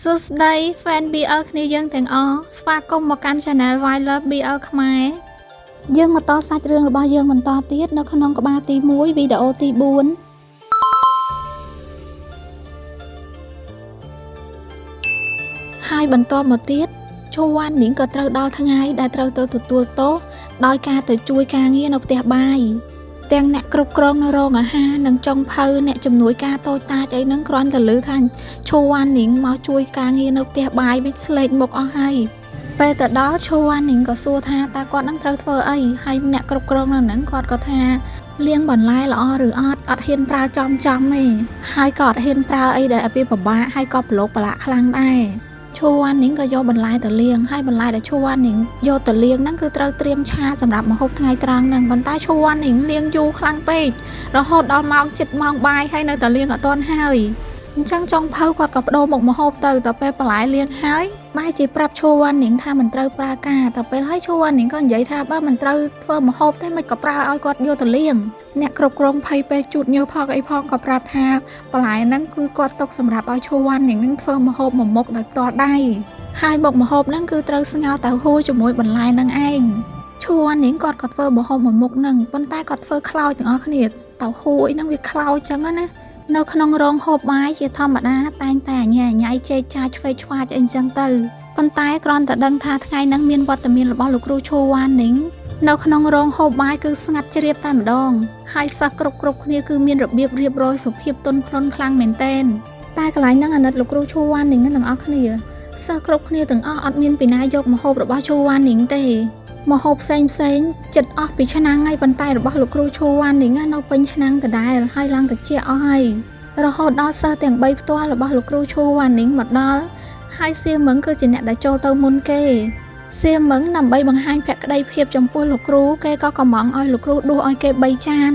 សួស្តី fan BL គ្នាយើងទាំងអស់ស្វាគមន៍មកកាន់ Channel Why Love BL ខ្មែរយើងមកតសាច់រឿងរបស់យើងបន្តទៀតនៅក្នុងក្បាលទី1វីដេអូទី4ហើយបន្តមកទៀតឈូវ៉ាន់នីងក៏ត្រូវដល់ថ្ងៃដែលត្រូវទៅទទួលទោសដោយការទៅជួយការងារនៅផ្ទះបាយទាំងអ្នកគ្រប់គ្រងនៅរោងអាហារនិងចុងភៅអ្នកជំនួយការតូចតាចអីហ្នឹងគ្រាន់តែឮថាឈូវ៉ាន់នីងមកជួយការងារនៅផ្ទះបាយវិញស្លេកមុខអស់ហើយពេលទៅដល់ឈូវ៉ាន់នីងក៏សួរថាតើគាត់នឹងត្រូវធ្វើអីហើយអ្នកគ្រប់គ្រងនៅហ្នឹងគាត់ក៏ថាលាងបន្លែល្អឬអត់ហ៊ានប្រើចំទេហើយក៏អត់ហ៊ានប្រើអីដែលវាពិបាកហើយក៏ប្រឡូកប្រឡាក់ខ្លាំងដែរឈូវ៉ាន់នីងក៏យកបន្លែទៅលាងហើយបន្លែដែលឈូវ៉ាន់នីងយកទៅលាងហ្នឹងគឺត្រូវត្រៀមឆាសម្រាប់ម្ហូបថ្ងៃត្រង់ហ្នឹងប៉ុន្តែឈូវ៉ាន់នីងលាងយូរខ្លាំងពេករហូតដល់ម៉ោងជិតម៉ោងបាយហើយនៅតែលាងអត់ទាន់ហើយអញ្ចឹងចុងភៅគាត់ក៏បដូរមុខម្ហូបទៅដល់ពេលបន្លែលាងហើយបែរជាប្រាប់ឈូវ៉ាន់នីងថាមិនត្រូវប្រើការដល់ពេលហើយឈូវ៉ាន់នីងក៏និយាយថាបើមិនត្រូវធ្វើម្ហូបទេមិនក៏ប្រើឲ្យគាត់យកទៅលាងអ្នកគ្រប់គ្រងភ័យពេកជូតញើសផងអីផងក៏ប្រាប់ថាបន្លែហ្នឹងគឺគាត់ទុកសម្រាប់ឲ្យឈូវ៉ាន់នីងនឹងធ្វើម្ហូបមួយមុខដោយផ្ទាល់ដៃហើយមុខម្ហូបហ្នឹងគឺត្រូវស្ងោរតៅហ៊ូជាមួយបន្លែហ្នឹងឯងឈូវ៉ាន់នីងគាត់ក៏ធ្វើម្ហូបមួយមុខហ្នឹងប៉ុន្តែគាត់ធ្វើខ្លោចទាំងអស់គ្នាតៅហ៊ូអីហ្នឹងវាខ្លោចចឹងណានៅក្នុងរោងហូបបាយជាធម្មតាតែងតែញ៉ៃចេកចាឆ្វេងឆ្វាចអីចឹងទៅប៉ុន្តែគ្រាន់តែដឹងថាថ្ងៃហ្នឹងមានវត្តមានរបស់លោកគ្រូឈូវ៉ាន់នីងនៅក្នុងរោងហូបបាយគឺស្ងាត់ជ្រាបតែម្ដងហើយសិស្សគ្រប់គ្នាគឺមានរបៀបរៀបរយសុភាពទន់ភ្លន់ខ្លាំងមែនទែនតែកន្លែងហ្នឹងអាណិតលោកគ្រូឈូវ៉ាន់នីងទាំងអស់គ្នាសិស្សគ្រប់គ្នាទាំងអស់អត់មានពីណាយកម្ហូបរបស់ឈូវ៉ាន់នីងទេម្ហូបផ្សេងចិត្តអស់ពីឆ្នាំងហើយប៉ុន្តែរបស់លោកគ្រូឈូវ៉ាន់នីងនៅពេញឆ្នាំងដដែលហើយឡើងតិចអស់ហើយរហូតដល់សិស្សទាំង3ផ្ទាល់របស់លោកគ្រូឈូវ៉ាន់នីងមកដល់ហើយសៀមឹងគឺជាអ្នកដែលចូលទៅមុនគេសៀមឹងដើម្បីបង្ហាញភក្ដីភាពចំពោះលោកគ្រូគេក៏កំងឲ្យលោកគ្រូដួសឲ្យគេ3ចាន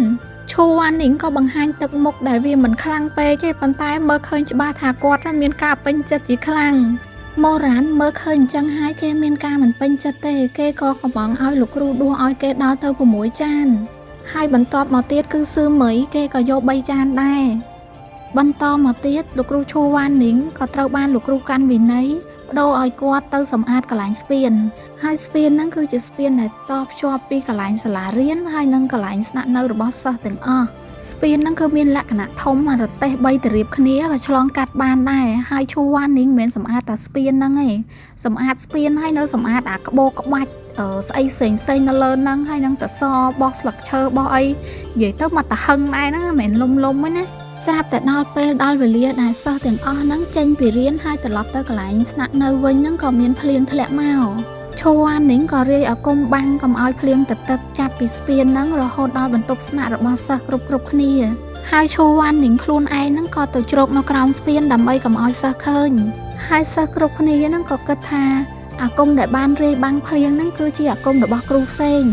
ឈូវ៉ាន់នីងក៏បង្ហាញទឹកមុខដែលវាមិនខ្លាំងពេកទេប៉ុន្តែមើលឃើញច្បាស់ថាគាត់មានការពេញចិត្តជាខ្លាំងម៉ូរ៉ានមើលឃើញអញ្ចឹងហើយគេមានការមិនពេញចិត្តទេគេក៏កំងឲ្យលោកគ្រូដួសឲ្យគេដល់ទៅ6ចានហើយបន្ទាប់មកទៀតគឺសឺមីគេក៏យក3ចានដែរបន្តមកទៀតលោកគ្រូឈូវ៉ាន់នីងក៏ត្រូវបានលោកគ្រូកាន់វិន័យបដូរឲ្យគាត់ទៅសម្អាតកន្លែងស្ពានហើយស្ពានហ្នឹងគឺជាស្ពានដែលតភ្ជាប់ពីកន្លែងសាលារៀនហើយនិងកន្លែងស្នាក់នៅរបស់សិស្សទាំងអស់ស្ពានហ្នឹងគឺមានលក្ខណៈធំរទេះ3ទៅរៀបគ្នាក៏ឆ្លងកាត់បានដែរហើយឈូវ៉ាន់នីងមិនមែនសម្អាតតែស្ពានហ្នឹងទេសម្អាតស្ពានហើយនៅសម្អាតអាក្បូរក្បាច់ស្អីផ្សេងនៅលើហ្នឹងហើយនឹងតសបោះស្លឹកឈើបោះអីនិយាយទៅមកតហឹងដែរណាមិនមែនលំទេណាស្រាប់តែដល់ពេលដល់វេលាដែលសិស្សទាំងអស់ហ្នឹងចេញពីរៀនហើយត្រឡប់ទៅកន្លែងស្នាក់នៅវិញហ្នឹងក៏មានភ្លៀងធ្លាក់មកឈូវ៉ាន់នីងក៏រាយអាគមបាំងកុំឲ្យភ្លៀងទឹកចាប់ពីស្ពានហ្នឹងរហូតដល់បន្ទប់ស្នាក់របស់សិស្សគ្រប់គ្នាហើយឈូវ៉ាន់នីងខ្លួនឯងហ្នឹងក៏ទៅជ្រកនៅក្រោមស្ពានដើម្បីកុំឲ្យសិស្សឃើញហើយសិស្សគ្រប់គ្នាហ្នឹងក៏គិតថាអាគមដែលបានរាយបាំងភ្លៀងហ្នឹងគឺជាអាគមរបស់គ្រូផ្សេង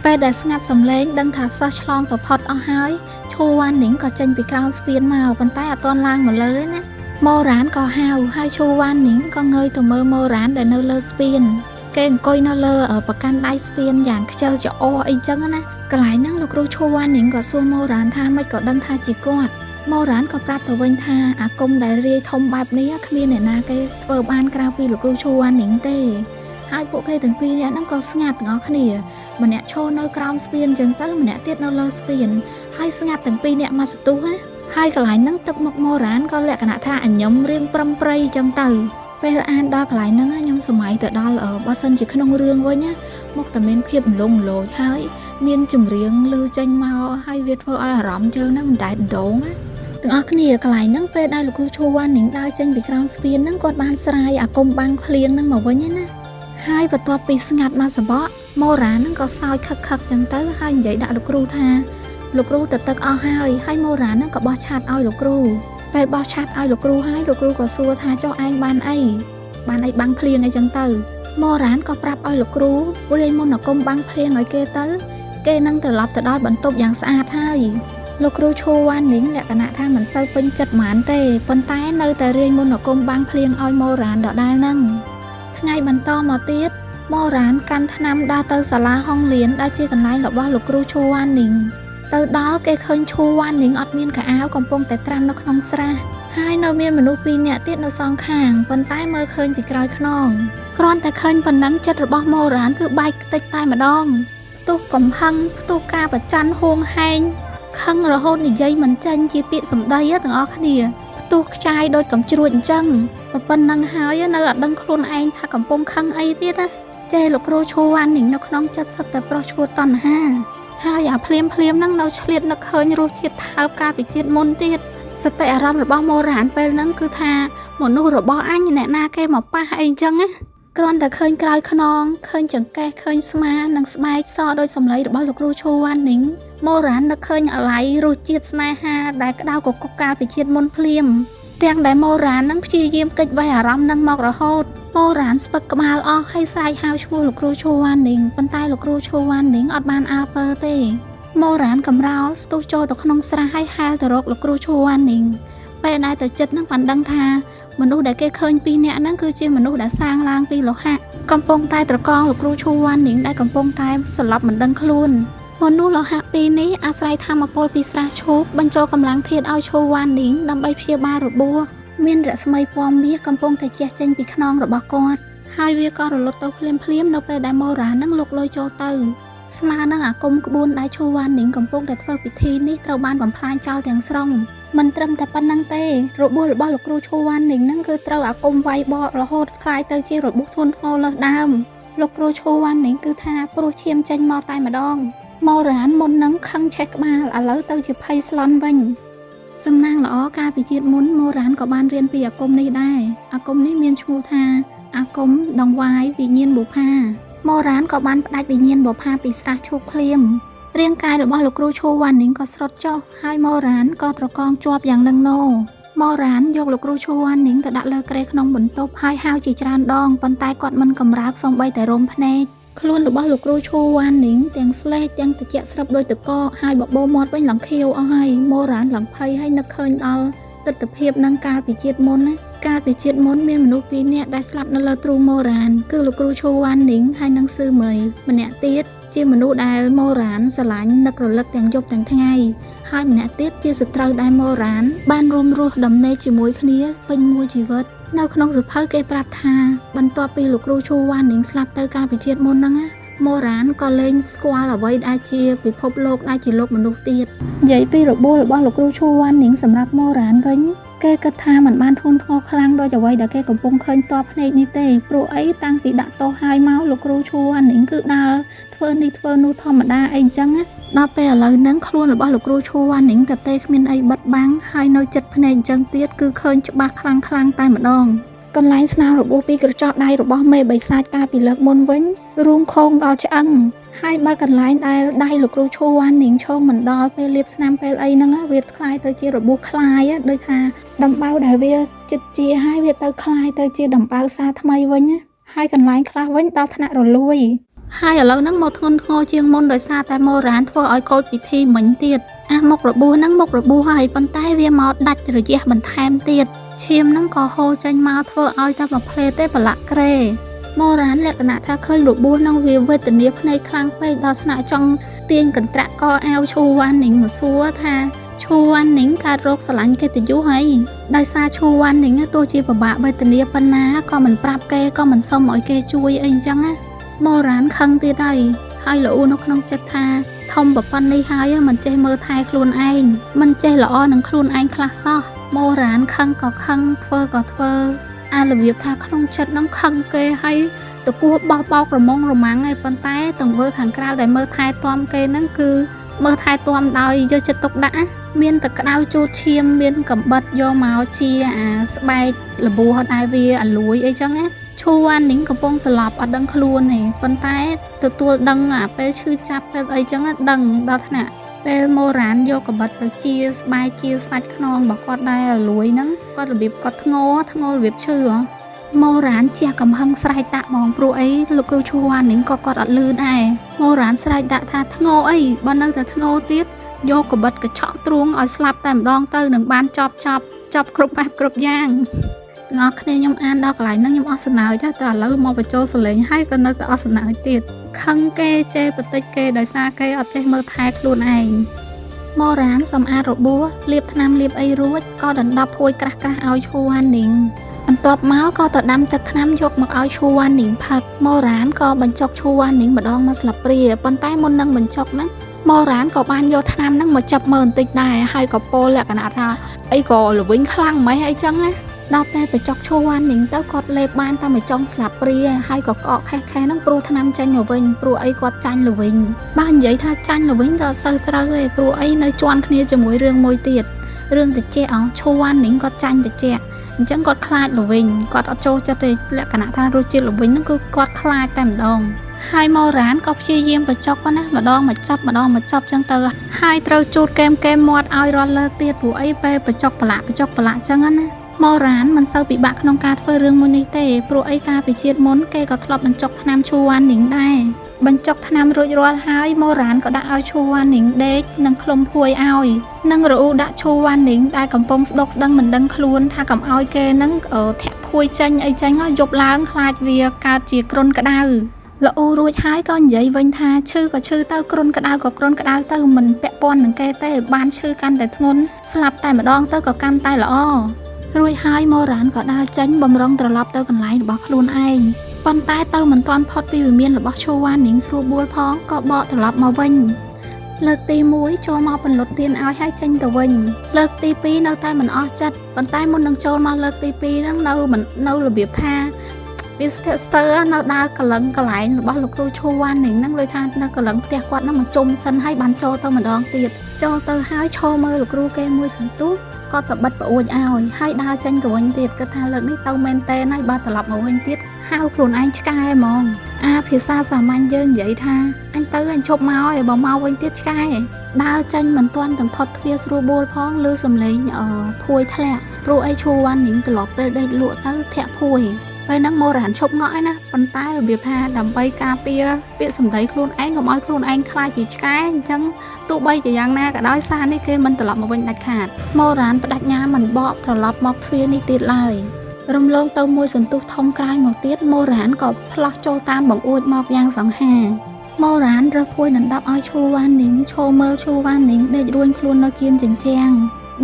ពេលដែលស្ងាត់សំឡេងដឹងថាសិស្សឆ្លងទៅផុតអស់ហើយឈូវ៉ាន់នីងក៏ចេញពីក្រៅស្ពានមកប៉ុន្តែអត់ទាន់ឡើងមកលើណាម៉ូរ៉ានក៏ហៅហើយឈូវ៉ាន់នីងក៏ងើយទៅមើលម៉ូរ៉ានដែលនៅលើស្ពានគេអង្គុយនៅលើប្រកាន់ដៃស្ពានយ៉ាងខ្ជិលច្អោអីចឹងណាកន្លែងហ្នឹងលោកគ្រូឈូវ៉ាន់នីងក៏សួរម៉ូរ៉ានថាម៉េចក៏ដឹងថាជាគាត់ម៉ូរ៉ានក៏ប្រាប់ទៅវិញថាអាគមដែលរាយធំបែបនេះគ្មានអ្នកណាគេធ្វើបានក្រៅពីលោកគ្រូឈូវ៉ាន់នីងទេហើយពួកគេទាំងពីរនាក់ហ្នឹងក៏ស្ងាត់ទាំងអស់គ្នាម្នាក់ឈរនៅក្រោមស្ពានចឹងទៅម្នាក់ទៀតនៅលើស្ពានហើយស្ងាត់ទាំងពីរនាក់មកស្ទុះណាហើយកន្លែងហ្នឹងទឹកមុខម៉ូរ៉ានក៏លក្ខណៈថាអញញឹមរៀងប្រំប្រៃចឹងទៅពេលអានដល់កន្លែងហ្នឹងខ្ញុំសម័យទៅដល់បើសិនជាក្នុងរឿងវិញណាមកតែមានភាពលងលោចហើយមានចម្រៀងឮចេញមកហើយវាធ្វើឲ្យអារម្មណ៍យើងហ្នឹងមិនដែលដងណាទាំងអស់គ្នាកន្លែងហ្នឹងពេលដែលលោកគ្រូឈូវ៉ាន់នីងដើរចេញពីក្រោមស្ពានហ្នឹងគាត់បានស្រាយអាគមបាំងភ្លៀងហ្នឹងមកវិញណាហើយបន្ទាប់ពីស្ងាត់មកសបកម៉ូរ៉ានហ្នឹងក៏សើចខឹកចឹងទៅហើយនិយាយដាក់លោកគ្រូថាលោកគ្រូទៅទឹកអស់ហើយម៉ូរ៉ានហ្នឹងក៏បោះឆាត់ឲ្យលោកគ្រូពេលបោះឆាត់ឲ្យលោកគ្រូហើយលោកគ្រូក៏សួរថាចុះឯងបានអីបាំងភ្លៀងអីចឹងទៅម៉ូរ៉ានក៏ប្រាប់ឲ្យលោកគ្រូរាយមន្តអាគមបាំងភ្លៀងឲ្យគេទៅគេនឹងត្រឡប់ទៅដល់បន្ទប់យ៉ាងស្អាតហើយលោកគ្រូឈូវ៉ាន់នីងលក្ខណៈថាមិនសូវពេញចិត្តហ្មងទេប៉ុន្តែនៅតែរាយមន្តអាគមបាំងភ្លៀងឲ្យម៉ូរ៉ានដដែលហ្នឹងថ្ងៃបន្តមកទៀតម៉ូរ៉ានកាន់ថ្នាំដើរទៅសាលាហុងលៀនដែលជាកន្លែងរបស់លោកគ្រូឈូវ៉ាន់នីងទៅដល់គេឃើញឈូវ៉ាន់នីងអត់មានកៅអៅកំពុងតែត្រាំនៅក្នុងស្រះ ហើយនៅមានមនុស្សពីរនាក់ទៀតនៅសងខាងប៉ុន្តែមើលឃើញពីក្រោយខ្នងគ្រាន់តែឃើញប៉ុណ្ណឹងចិត្តរបស់មូរ៉ានគឺបែកខ្ទេចតែម្ដងផ្ទុះកំហឹងផ្ទុះការប្រច័ណ្ឌហួងហែងខឹងរហូតនិយាយមិនចេញជាពាក្យសម្ដីទាំងអស់គ្នាផ្ទុះខ្ចាយដូចកំជ្រួចអញ្ចឹងប៉ុណ្ណឹងហើយនៅអត់ដឹងខ្លួនឯងថាកំពុងខឹងអីទៀតណាចេះលោកគ្រូឈួរវ៉ាន់នីងនៅក្នុងចិត្តសិតតែប្រុសឈួរតណ្ហាហើយអាភ្លាមហ្នឹងនៅឆ្លៀតនឹកឃើញរសជាតិថើបកាលពីជាតិមុនទៀតសតិអារម្មណ៍របស់មូរ៉ានពេលហ្នឹងគឺថាមនុស្សរបស់អញអ្នកណាគេមកប៉ះអីអញ្ចឹងណាគ្រាន់តែឃើញក្រោយខ្នងឃើញចង្កេះឃើញស្មានិងស្បែកសដោយសម្លេងរបស់លោកគ្រូឈួរវ៉ាន់នីងមូរ៉ាននឹកឃើញអាឡ័យរសជាតិស្នេហាដែលក្តៅកគុកកាលពីជាតិមុនភ្លាមទាំងដែលមូរ៉ាននឹងព្យាយាមកិច្ចវេះអារម្មណ៍នឹងមករហូតមូរ៉ានស្ពឹកក្បាលអស់ហើយស្រែកហៅឈ្មោះលោកគ្រូឈួរវ៉ាន់នីងប៉ុន្តែលោកគ្រូឈួរវ៉ាន់នីងអត់បានអើពើទេមូរ៉ានកំរោលស្ទុះចូលទៅក្នុងស្រះហើយហែលទៅរកលោកគ្រូឈួរវ៉ាន់នីងពេលដែលទៅចិត្តនឹងបានដឹងថាមនុស្សដែលគេឃើញពីរនាក់ហ្នឹងគឺជាមនុស្សដែលសាងឡើងពីលោហៈកំពុងតែត្រកងលោកគ្រូឈួរវ៉ាន់នីងដែលកំពុងតែស្លាប់មិនដឹងខ្លួនមនុស្សលោហៈពីរនេះអាស្រ័យធម្មពលពីស្រះឈូកបញ្ចូលកម្លាំងធាតុឲ្យឈួរវ៉ាន់នីងដើម្បីព្យាបាលរបួសមានរស្មីពណ៌មាសកំពុងតែជះចេញពីខ្នងរបស់គាត់ហើយវាក៏រលត់ទៅភ្លាមនៅពេលដែលមូរ៉ានឹងលុកលុយចូលទៅស្មើនឹងអាគមក្បួនដែលឈួរវ៉ាន់នីងកំពុងតែធ្វើពិធីនេះត្រូវបានបំផ្លាញចោលទាំងស្រុងមិនត្រឹមតែប៉ុណ្្នឹងទេរបួសរបស់លោកគ្រូឈួរវ៉ាន់នីងនឹងគឺត្រូវអាគមវាយបករហូតคล้ายទៅជារបួសធ្ងន់ធ្ងរលើសដើមលោកគ្រូឈួរវ៉ាន់នីងគឺថាព្រោះឈាមចេញមកតែម្ដងមូរ៉ានមុននឹងខឹងឆេះក្បាលឥឡូវទៅជាភ័យស្លន់វិញសំណាងល្អកាលពីជាតិមុនមូរ៉ានក៏បានរៀនពីអាគមនេះដែរអាគមនេះមានឈ្មោះថាអាគមដងវាយវិញ្ញាណបុប្ផាមូរ៉ានក៏បានផ្ដាច់វិញ្ញាណបុប្ផាពីស្រះឈូកភ្លាមរាងកាយរបស់លោកគ្រូឈួរវ៉ាន់នីងក៏ស្រុតចុះហើយមូរ៉ានក៏ត្រកងជាប់យ៉ាងនឹងណូមូរ៉ានយកលោកគ្រូឈួរវ៉ាន់នីងទៅដាក់លើគ្រែក្នុងបន្ទប់ហើយហៅជាច្រើនដងប៉ុន្តែគាត់មិនកម្រើកសូម្បីតែរំភ្នែកខ្លួនរបស់លោកគ្រូឈួរវ៉ាន់នីងទាំងស្លេកទាំងត្រជាក់ស្រាប់ដោយតកកហើយបបោមាត់វិញឡើងខៀវអស់ហើយមូរ៉ានឡើងភ័យហើយនឹកឃើញដល់ទស្សនវិជ្ជានឹងកាលពីជាតិមុនណាកាលពីជាតិមុនមានមនុស្សពីរនាក់ដែលស្លាប់នៅលើទ្រូងមូរ៉ានគឺលោកគ្រូឈួរវ៉ាន់នីងហើយនិងស៊ឺមីម្នាក់ទៀតជាមនុស្សដែលមូរ៉ានស្រឡាញ់នឹករលឹកទាំងយប់ទាំងថ្ងៃហើយម្នាក់ទៀតជាសត្រូវដែលមូរ៉ានបានរួមរស់ដំណេកជាមួយគ្នាពេញមួយជីវិតនៅក្នុងសៀវភៅគេប្រាប់ថាបន្ទាប់ពីលោកគ្រូឈួរវ៉ាន់នីងស្លាប់ទៅកាលពីជាតិមុនហ្នឹងណាមូរ៉ានក៏លែងស្គាល់អ្វីដែលជាពិភពលោកដែលជាលោកមនុស្សទៀតនិយាយពីរបួសរបស់លោកគ្រូឈួរវ៉ាន់នីងសម្រាប់មូរ៉ានវិញគេគិតថាมันបានធ្ងន់ធ្ងរខ្លាំងដូចអ្វីដែលគេកំពុងឃើញតបភ្នែកនេះទេព្រោះអីតាំងពីដាក់ទោសហើយមកលោកគ្រូឈួរវ៉ាន់នីងគឺដើរធ្វើនេះធ្វើនោះធម្មតាអីអញ្ចឹងណាដល់ពេលឥឡូវហ្នឹងខ្លួនរបស់លោកគ្រូឈួរវ៉ាន់នីងតែគ្មានអីបិទបាំងហើយនៅចិត្តភ្នែកអញ្ចឹងទៀតគឺឃើញច្បាស់ខ្លាំងតែម្ដងកន្លែងស្នាមរបួសពីក្រចកដៃរបស់មេបិសាចកាលពីលើកមុនវិញរួមខោងដល់ឆ្អឹងហើយបើកន្លែងដែលដៃលោកគ្រូឈួរវ៉ាន់នីងឈោងមិនដល់ពេលលាបស្នាមពេលអីហ្នឹងវាคล้ายទៅជារបួសคล้ายដូចថាដំបៅដែលវាចិត្តជាហើយវាទៅคล้ายទៅជាដំបៅសាថ្មីវិញហើយកន្លែងខ្លះវិញដល់ថ្នាក់រលួយហើយឥឡូវហ្នឹងមកធ្ងន់ធ្ងរជាងមុនដោយសារតែមូរ៉ានធ្វើឲ្យកូចពិធីមិញទៀតមុខរបួសហ្នឹងមុខរបួសហើយប៉ុន្តែវាមកដាច់រយះបន្ថែមទៀតឈាមហ្នឹងក៏ហូរចេញមកធ្វើឲ្យតែមួយផ្លេទេប្រឡាក់ក្រែមូរ៉ានលក្ខណៈថាឃើញរបួសហ្នឹងវាវេទនាភ្នែកខ្លាំងពេកដល់ថ្នាក់ចង់ទាញកន្ត្រាក់កអាវឈួរវ៉ាន់នីងមកសួរថាឈួរវ៉ាន់នីងកើតរោគស្រឡាញ់កិត្តិយសហើយដោយសារឈួរវ៉ាន់នីងទោះជាពិបាកវេទនាប៉ុណ្ណាក៏មិនប្រាប់គេក៏មិនសុំឲ្យគេជួយអីអញ្ចឹងណាមូរ៉ានខឹងទៀតហើយល្អនៅក្នុងចិត្តថាធំប្រប៉ុណ្ណនេះហើយមិនចេះមើលថែខ្លួនឯងមិនចេះល្អនឹងខ្លួនឯងខ្លះសោះមូរ៉ានខឹងក៏ខឹងធ្វើក៏ធ្វើអារបៀបថាក្នុងចិត្តនឹងខឹងគេហើយតគោះបោះបោករមុងរមាំងហើយប៉ុន្តែទង្វើខាងក្រៅដែលមើលថែទាំគេហ្នឹងគឺមើលថែទាំដោយយកចិត្តទុកដាក់មានតែក្តៅជូតឈាមមានកំបិតយកមកជាអាស្បែកលបួសដែលវាអាលួយអីចឹងណាឈួរវ៉ាន់នីងកំពុងស្លាប់អត់ដឹងខ្លួនទេប៉ុន្តែទទួលដឹងអាពេលឈឺចាប់ពេលអីចឹងដឹងដល់ថ្នាក់ពេលមូរ៉ានយកកបិតទៅជាស្បែកជាសាច់ខ្នងរបស់គាត់ដែលអាលួយហ្នឹងគាត់របៀបគាត់ធ្ងររបៀបឈឺមូរ៉ានជាកំហឹងស្រែកតាក់ហ្មងព្រោះអីលោកគ្រូឈួរវ៉ាន់នីងក៏គាត់អត់លឺដែរមូរ៉ានស្រែកតាក់ថាធ្ងរអីបើនៅតែធ្ងរទៀតយកកបិតកញ្ឆក់ទ្រូងឲ្យស្លាប់តែម្ដងទៅនឹងបានចប់គ្រប់បែបគ្រប់យ៉ាងអ្នកនរគ្នាខ្ញុំអានដល់កន្លែងហ្នឹងខ្ញុំអស់សំណើចតែឥឡូវមកបញ្ចូលសលេងហើយក៏នៅតែអស់សំណើចទៀតខឹងគេចេះបន្តិចគេដោយសារគេអត់ចេះមើលថែខ្លួនឯង ម៉ូរ៉ានសម្អាតរបួសលាបថ្នាំលាបអីរួចក៏ដណ្ដប់ភួយក្រាស់ៗឲ្យឈូវ៉ានីងបន្ទាប់មកក៏ទៅដាំទឹកថ្នាំយកមកឲ្យឈូវ៉ានីងផឹកម៉ូរ៉ានក៏បញ្ចុកឈូវ៉ានីងម្ដងមកស្លាបព្រាប៉ុន្តែមុននឹងបញ្ចុកហ្នឹងម៉ូរ៉ានក៏បានយកថ្នាំហ្នឹងមកចាប់មើលបន្តិចដែរហើយក៏ពោលលក្ខណៈថាអីក៏ល្វីងខ្លាំងម៉េចអីចឹងណាដល់ពេលបញ្ចុកឈូវ៉ានីងទៅគាត់លេបបានតែមួយចុងស្លាបព្រាហើយក៏ក្អកខេះហ្នឹងព្រោះថ្នាំចាញ់មកវិញព្រោះអីគាត់ចាញ់ល្វីងបើនិយាយថាចាញ់ល្វីងក៏អត់សូវត្រូវទេព្រោះអីនៅជន់គ្នាជាមួយរឿងមួយទៀតរឿងតិចឈូវ៉ានីងគាត់ចាញ់តិចអញ្ចឹងគាត់ខ្លាចល្វីងគាត់អត់ចូលចិត្តទេលក្ខណៈថារសជាតិល្វីងហ្នឹងគឺគាត់ខ្លាចតែម្ដងហើយម៉ូរ៉ានក៏ព្យាយាមបញ្ចុកណាម្ដងមកចាប់ចឹងទៅហើយត្រូវជូតកែមមាត់ឲ្យរាល់លើកទៀតព្រោះអីពេលបញ្ចុកប្រឡាក់ចឹងណាម៉ូរ៉ានមិនសូវពិបាកក្នុងការធ្វើរឿងមួយនេះទេព្រោះអីការពិជាតិមុនគេក៏ធ្លាប់បញ្ចុកថ្នាំឈូវ៉ានីងដែរបញ្ចុកថ្នាំរួចរាល់ហើយម៉ូរ៉ានក៏ដាក់ឲ្យឈូវ៉ានីងដេកនិងឃ្លុំភួយឲ្យនិងរអ៊ូដាក់ឈូវ៉ានីងដែលកំពុងស្ដុកស្ដឹងមិនដឹងខ្លួនថាកំឲ្យគេនឹងធាក់ភួយចេញអីចេញយប់ឡើងខ្លាចវាកើតជាគ្រុនក្តៅល្អូរួចហើយក៏និយាយវិញថាឈឺក៏ឈឺទៅគ្រុនក្តៅក៏គ្រុនក្តៅទៅមិនពាក់ព័ន្ធនឹងគេទេបានឈឺកាន់តែធ្ងន់ស្លាប់តែម្ដងទៅក៏កាន់តែល្អរួចហើយម៉ូរ៉ានក៏ដើរចេញបំរុងត្រឡប់ទៅកន្លែងរបស់ខ្លួនឯងប៉ុន្តែទៅមិនទាន់ផុតពីវិមានរបស់ឈូវ៉ានីងស្រួលបួលផងក៏បកត្រឡប់មកវិញលើកទី1ចូលមកបន្លត់ទៀនឲ្យហើយចេញទៅវិញលើកទី2នៅតែមិនអស់ចិត្តប៉ុន្តែមុននឹងចូលមកលើកទី2ហ្នឹងនៅរបៀបថាវាស្ទើរនៅដើរកលឹងកន្លែងរបស់លោកគ្រូឈូវ៉ានីងហ្នឹងលើថានៅកលឹងផ្ទះគាត់ហ្នឹងមកជុំសិនហើយបានចូលទៅម្ដងទៀតចូលទៅហើយឈរមើលលោកគ្រូគេមួយសន្ទុះគាត់ទៅបិទប្អួចឲ្យហើយដើរចេញទៅវិញទៀតគាត់ថាលើកនេះទៅមែនតើហើយបើត្រឡប់មកវិញទៀតហៅខ្លួនឯងឆ្កែហ្មងភាសាសាមញ្ញយើងនិយាយថាអញទៅអញឈប់មកហើយបើមកវិញទៀតឆ្កែដើរចេញមិនទាន់ទាំងផុតទ្វារស្រួលបួលផងឮសំឡេងភួយធ្លាក់ព្រោះអីឈូវ៉ានីងត្រឡប់ពេលដេកលក់ទៅធាក់ភួយពេលហ្នឹងម៉ូរ៉ានឈប់ងក់ឯណាប៉ុន្តែរបៀបថាដើម្បីការពារពាក្យសម្ដីខ្លួនឯងកុំឲ្យខ្លួនឯងខ្លាចជាឆ្កែអញ្ចឹងទោះបីជាយ៉ាងណាក៏ដោយសារនេះគេមិនត្រឡប់មកវិញដាច់ខាតម៉ូរ៉ានបដិញ្ញាមិនបកត្រឡប់មកទ្វារនេះទៀតឡើយរំលងទៅមួយសន្ទុះធំក្រោយមកទៀតម៉ូរ៉ានក៏ផ្លោះចូលតាមបង្អួចមកយ៉ាងសង្ហាម៉ូរ៉ានរើសភួយដណ្ដប់ឲ្យឈូវ៉ានីងឈរមើលឈូវ៉ានីងដេករួញខ្លួននៅគៀនជញ្ជាំង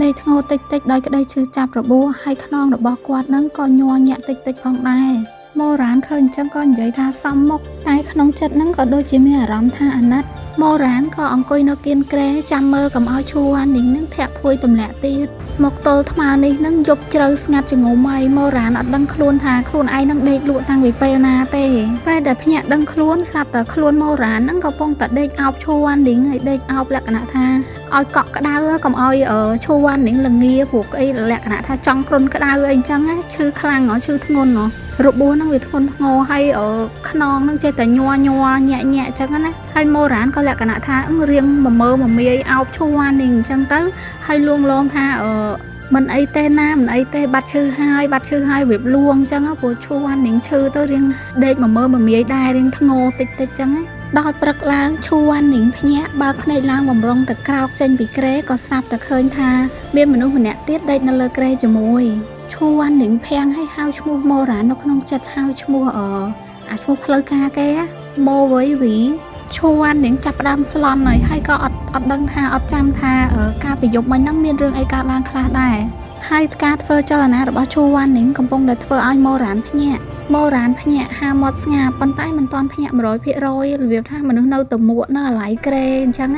ដេកធ្ងោតិចដោយក្តីឈឺចាប់របួសហើយខ្នងរបស់គាត់នឹងក៏ញ័រញាក់តិចផងដែរម៉ូរ៉ានឃើញអញ្ចឹងក៏និយាយថាសមមុខតែក្នុងចិត្តនឹងក៏ដូចជាមានអារម្មណ៍ថាអាណិតម៉ូរ៉ានក៏អង្គុយនៅគៀនក្រែចាំមើលកុំឲ្យឈូវ៉ានីងនឹងធាក់ភួយទម្លាក់ទៀតមកទល់ថ្មនេះនឹងយប់ជ្រៅស្ងាត់ចងុំហើយម៉ូរ៉ានអត់ដឹងខ្លួនថាខ្លួនឯងនឹងដេកលក់តាំងពីពេលណាទេពេលដែលភ្ញាក់ដឹងខ្លួនស្រាប់តែខ្លួនម៉ូរ៉ាននឹងកំពុងតែដេកអោបឈូវ៉ានីងហើយដេកអោបលក្ខណៈថាឲ្យកក់ក្ដៅកុំឲ្យឈូវ៉ានីងល្ងាព្រោះអីលក្ខណៈថាចង់គ្រុនក្ដៅអីអញ្ចឹងឈឺខ្លាំងឈឺធ្ងន់របួសហ្នឹងវាធ្ងន់ធ្ងរហើយខ្នងហ្នឹងចេះតែញ័រញាក់អញ្ចឹងណាហើយម៉ូរ៉ានក៏លក្ខណៈថារៀងមមាយអោបឈូវ៉ានីងអញ្ចឹងទៅហើយលួងលោមថាមិនអីទេណាមិនអីទេបាត់ឈឺហើយវាលួងអញ្ចឹងព្រោះឈូវ៉ានីងឈឺទៅរៀងដេកមមាយដែររៀងធ្ងរតិចអញ្ចឹងដល់ព្រឹកឡើងឈូវ៉ានីងភ្ញាក់បើកភ្នែកឡើងបំរុងទៅក្រោកចេញពីគ្រែក៏ស្រាប់តែឃើញថាមានមនុស្សម្នាក់ទៀតដេកនៅលើគ្រែជាមួយឈូវ៉ានីងភាំងឲ្យហៅឈ្មោះម៉ូរ៉ាននៅក្នុងចិត្តហៅឈ្មោះឈ្មោះផ្លូវការគេម៉ូវៃវីឈូវ៉ានីងចាប់ផ្ដើមស្លន់ហើយក៏អត់ដឹងថាអត់ចាំថាការប្រយុទ្ធមិញហ្នឹងមានរឿងអីកើតឡើងខ្លះដែរហើយការធ្វើចលនារបស់ឈូវ៉ានីងកំពុងតែធ្វើឲ្យម៉ូរ៉ានភ្ញាក់ហាមាត់ស្ងាប៉ុន្តែមិនទាន់ភ្ញាក់ 100% របៀបថាមនុស្សនៅតែមួកនៅអាឡ័យក្រែអញ្ចឹង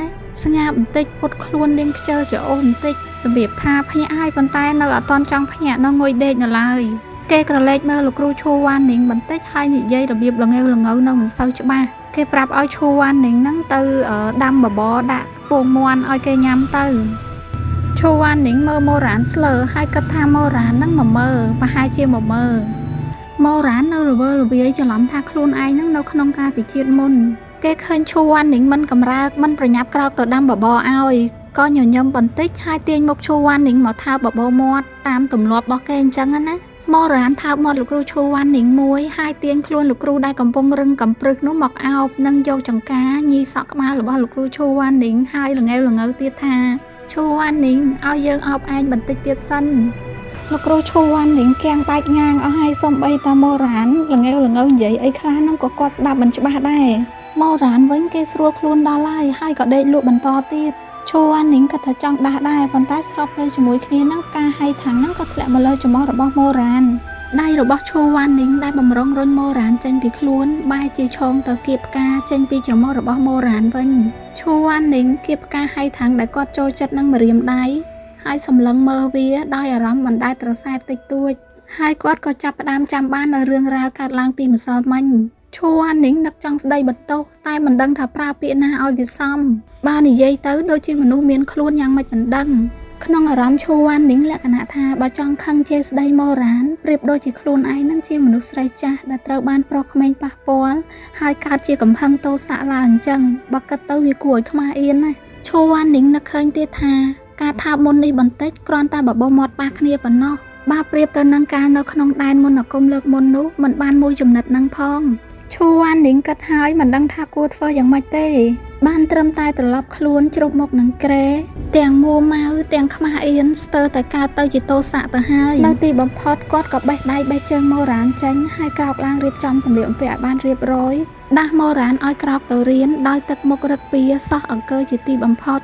ស្ងាបន្តិចពុតខ្លួនរៀងខ្ជិលច្អូសបន្តិចរបៀបថាភ្ញាក់ហើយប៉ុន្តែនៅអត់ទាន់ចង់ភ្ញាក់នៅងុយដេកនៅឡើយគេក្រឡេកមើលលោកគ្រូឈូវ៉ានីងបន្តិចហើយនិយាយរបៀបល្ងៅនៅមិនសូវច្បាស់គេប្រាប់ឲ្យឈូវ៉ានីងហ្នឹងទៅដាំបបរដាក់ពងមាន់ឲ្យគេញ៉ាំទៅឈូវ៉ានីងមើលម៉ូរ៉ានស្លើហើយគិតថាម៉ូរ៉ានហ្នឹងប្រហែលជាម៉ូរ៉ាននៅរវើរវាយច្រឡំថាខ្លួនឯងហ្នឹងនៅក្នុងការពិជាតិមុនគេឃើញឈូវ៉ានីងមិនកំរើកមិនប្រញាប់ក្រោកទៅដាំបបរឲ្យក៏ញញឹមបន្តិចហើយទាញមុខឈូវ៉ានីងមកថើបបបរមាត់តាមទម្លាប់របស់គេអញ្ចឹងណាម៉ូរ៉ានថើបមាត់លោកគ្រូឈូវ៉ានីងមួយហើយទាញខ្លួនលោកគ្រូដែលកំពុងរឹងកំព្រឹសនោះមកអោបនិងយកចង្កាញីសក់ក្បាលរបស់លោកគ្រូឈូវ៉ានីងហើយល្ងៅទៀតថាឈូវ៉ានីងឲ្យយើងអោបឯងបន្តិចទៀតសិនលោកគ្រូឈូវ៉ានីងគាំងបែកងាងអស់ហើយសំបីតាម៉ូរ៉ានល្ងៅនិយាយអីខ្លះហ្នឹងក៏គាត់ស្ដាប់មិនច្បាស់ដែរម៉ូរ៉ានវិញគេស្រួលខ្លួនដល់ហើយក៏ដេកលក់បន្តទៀតឈ ឈូវ៉ានីងក៏ថាចង់ដាស់ដែរប៉ុន្តែស្របពេលជាមួយគ្នានឹងការហៃថាំងហ្នឹងក៏ធ្លាក់មកលើច្រមុះរបស់ម៉ូរ៉ានដៃរបស់ឈូវ៉ានីងដែលបំរុងរុញម៉ូរ៉ានចេញពីខ្លួនបែរជាឈោងទៅគៀបផ្កាចេញពីច្រមុះរបស់ម៉ូរ៉ានវិញឈូវ៉ានីងគៀបផ្កាហៃថាំងដែលគាត់ចូលចិត្តនឹងម្រាមដៃហើយសម្លឹងមើលវាដោយអារម្មណ៍មិនដែលត្រសែបតិចតួចហើយគាត់ក៏ចាប់ផ្ដើមចាំបាននៅរឿងរ៉ាវកើតឡើងពីម្សិលមិញឈូវ៉ានីងនឹកចង់ស្ដីបន្ទោសតែមិនដឹងថាប្រើពាក្យណាឲ្យវាសមបើនិយាយទៅដូចជាមនុស្សមានខ្លួនយ៉ាងម៉េចមិនដឹងក្នុងអារម្មណ៍ឈូវ៉ានីងលក្ខណៈថាបើចង់ខឹងជេរស្ដីម៉ូរ៉ានប្រៀបដូចជាខ្លួនឯងនឹងជាមនុស្សស្រីចាស់ដែលត្រូវបានប្រុសក្មេងប៉ះពាល់ហើយកើតជាកំហឹងទោសៈឡើងអញ្ចឹងបើគិតទៅវាគួរឲ្យខ្មាស់អៀនណាឈូវ៉ានីងនឹកឃើញទៀតថាការថាបមុននេះបន្តិចគ្រាន់តែបបោមាត់ប៉ះគ្នាប៉ុណ្ណោះបើប្រៀបទៅនឹងការនៅក្នុងដែនមន្តអាគមលើកមុននោះមិនបានមួយចំណិតនឹងផងឈូវ៉ានីងគិតហើយមិនដឹងថាគួរធ្វើយ៉ាងម៉េចទេបានត្រឹមតែត្រឡប់ខ្លួនជ្រុបមកនឹងគ្រែទាំងមួម៉ៅទាំងខ្មាស់អៀនស្ទើរតែកើតទៅជាទោសៈទៅហើយនៅទីបំផុតគាត់ក៏បេះដៃបេះជើងម៉ូរ៉ានចេញហើយក្រោកឡើងរៀបចំសម្លៀកបំពាក់ឲ្យបានរៀបរយដាស់ម៉ូរ៉ានឲ្យក្រោកទៅរៀនដោយទឹកមុខរឹកពីសោះអង្គើជាទីបំផុត